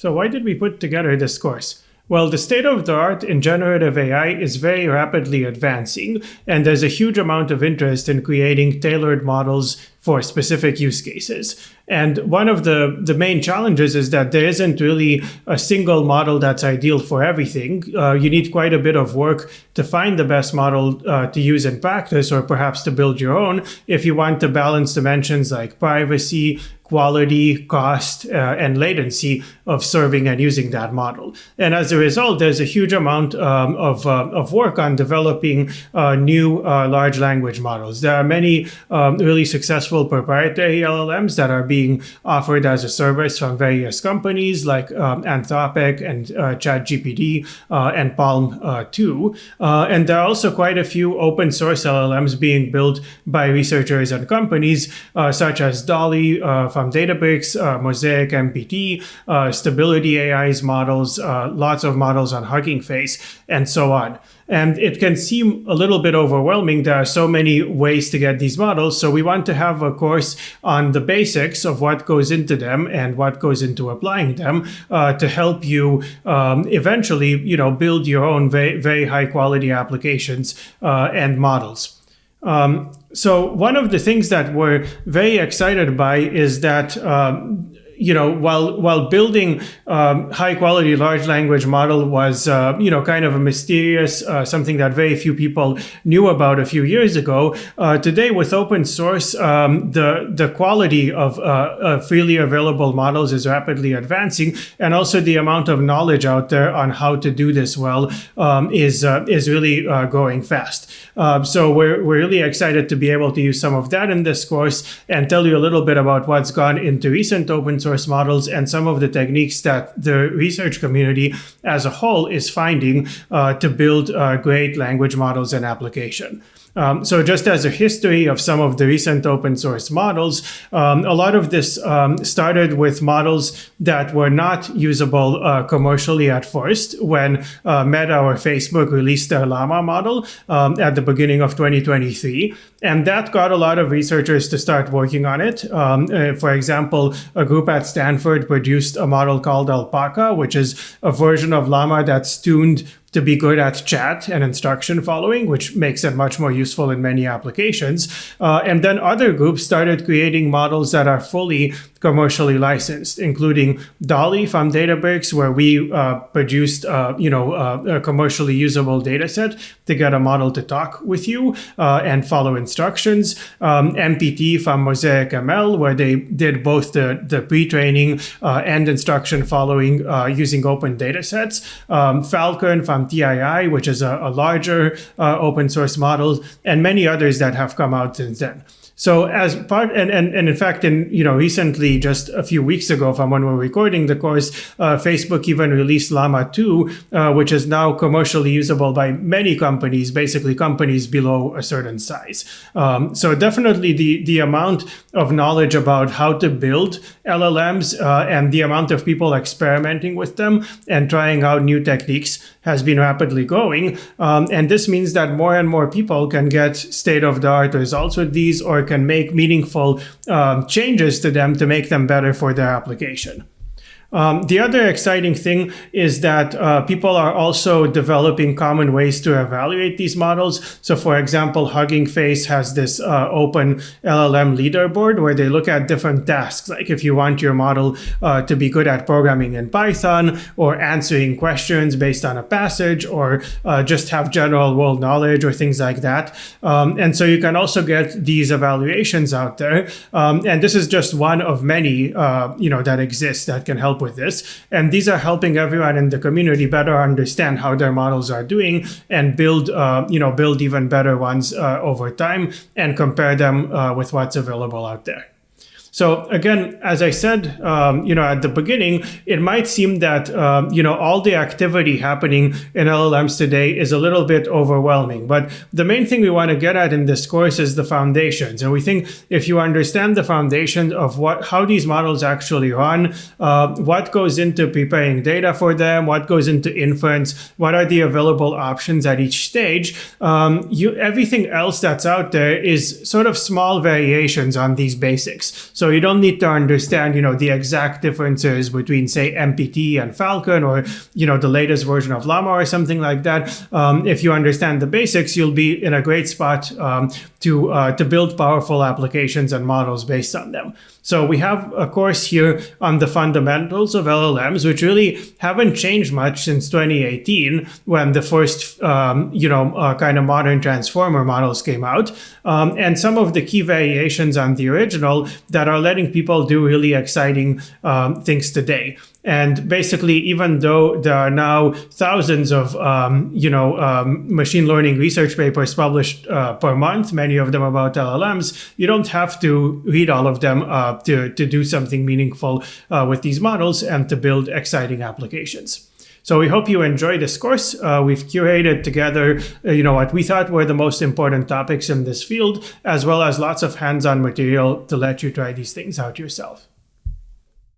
So why did we put together this course? Well, the state of the art in generative AI is very rapidly advancing, and there's a huge amount of interest in creating tailored models for specific use cases. And one of the main challenges is that there isn't really a single model that's ideal for everything. You need quite a bit of work to find the best model to use in practice, or perhaps to build your own, if you want to balance dimensions like privacy, quality, cost, and latency of serving and using that model. And as a result, there's a huge amount of work on developing new large language models. There are many really successful proprietary LLMs that are being offered as a service from various companies like Anthropic and ChatGPT and Palm 2. And there are also quite a few open source LLMs being built by researchers and companies such as Dolly from Databricks, Mosaic MPT, Stability AI's models, lots of models on Hugging Face, and so on. And it can seem a little bit overwhelming. There are so many ways to get these models. So we want to have a course on the basics of what goes into them and what goes into applying them to help you eventually, build your own very, very high quality applications and models. So one of the things that we're very excited by is that while building high quality large language model was kind of a mysterious something that very few people knew about a few years ago, today with open source, the quality of freely available models is rapidly advancing, and also the amount of knowledge out there on how to do this well is really growing fast. So we're really excited to be able to use some of that in this course and tell you a little bit about what's gone into recent open source models and some of the techniques that the research community as a whole is finding to build great language models and application. So just as a history of some of the recent open source models, a lot of this started with models that were not usable commercially at first when Meta or Facebook released their Llama model at the beginning of 2023. And that got a lot of researchers to start working on it. For example, a group at Stanford produced a model called Alpaca, which is a version of Llama that's tuned to be good at chat and instruction following, which makes it much more useful in many applications. And then other groups started creating models that are fully commercially licensed, including Dolly from Databricks, where we produced a commercially usable data set to get a model to talk with you and follow instructions. MPT from Mosaic ML, where they did both the pre-training and instruction following using open data sets. Falcon from TII, which is a larger open source model, and many others that have come out since then. So as part, and in fact, recently, just a few weeks ago from when we're recording the course, Facebook even released Llama 2, which is now commercially usable by many companies, basically companies below a certain size. So definitely the amount of knowledge about how to build LLMs and the amount of people experimenting with them and trying out new techniques has been rapidly growing. And this means that more and more people can get state-of-the-art results with these, or can make meaningful changes to them to make them better for their application. The other exciting thing is that people are also developing common ways to evaluate these models. So for example, Hugging Face has this open LLM leaderboard where they look at different tasks. Like if you want your model to be good at programming in Python, or answering questions based on a passage, or just have general world knowledge or things like that. And so you can also get these evaluations out there. And this is just one of many that exist that can help with this. And these are helping everyone in the community better understand how their models are doing and build even better ones over time and compare them with what's available out there. So again, as I said, at the beginning, it might seem that, all the activity happening in LLMs today is a little bit overwhelming. But the main thing we want to get at in this course is the foundations. And we think if you understand the foundation of how these models actually run, what goes into preparing data for them, what goes into inference, what are the available options at each stage, everything else that's out there is sort of small variations on these basics. So you don't need to understand, the exact differences between, say, MPT and Falcon, or, the latest version of Llama or something like that. If you understand the basics, you'll be in a great spot to build powerful applications and models based on them. So we have a course here on the fundamentals of LLMs, which really haven't changed much since 2018, when the first, kind of modern transformer models came out. And some of the key variations on the original that are letting people do really exciting things today. And basically, even though there are now thousands of, machine learning research papers published per month, many of them about LLMs, you don't have to read all of them to do something meaningful with these models and to build exciting applications. So we hope you enjoy this course. We've curated together, what we thought were the most important topics in this field, as well as lots of hands-on material to let you try these things out yourself.